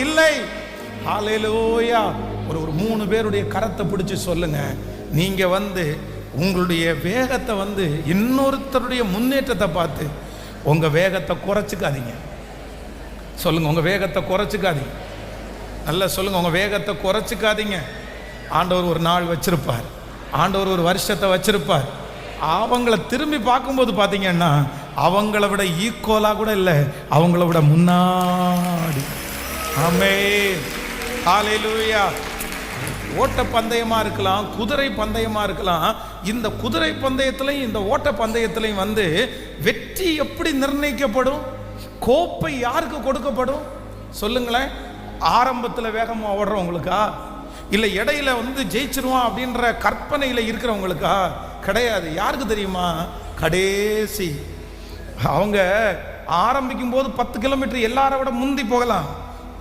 இல்லை. ஹல்லேலூயா. ஒரு 3 பேருடைய கரத்தை பிடிச்சு சொல்லுங்க, நீங்க உங்களுடைய வேகத்தை இன்னொருத்தருடைய முன்னேற்றத்தை பார்த்து உங்க வேகத்தை குறைச்சிக்காதீங்க. சொல்லுங்க, உங்க வேகத்தை குறைச்சிக்காதீங்க. நல்லா சொல்லுங்க, உங்க வேகத்தை குறைச்சிக்காதீங்க. ஆண்டவர் ஒரு நாள் வச்சிருப்பார், ஆண்டவர் ஒரு வருஷத்தை வச்சிருப்பார். அவங்கள திரும்பி பார்க்கும்போது பார்த்தீங்கன்னா அவங்கள விட ஈக்குவலாக கூட இல்லை, அவங்கள விட முன்னாடி. ஆமென், ஹல்லேலூயா. ஓட்ட பந்தயமா இருக்கலாம், குதிரை பந்தயமா இருக்கலாம். இந்த குதிரை பந்தயத்திலையும் இந்த ஓட்ட பந்தயத்திலையும் வெற்றி எப்படி நிர்ணயிக்கப்படும்? கோப்பை யாருக்கு கொடுக்கப்படும்? சொல்லுங்களேன். ஆரம்பத்தில் வேகமாக ஓடுறவங்களுக்கா, இல்லை இடையில ஜெயிச்சிருவான் அப்படின்ற கற்பனையில் இருக்கிறவங்களுக்கா? கிடையாது. யாருக்கு தெரியுமா? கடைசி அவங்க ஆரம்பிக்கும் போது 10 கிலோமீட்டர் எல்லாரை விட முந்தி போகலாம்.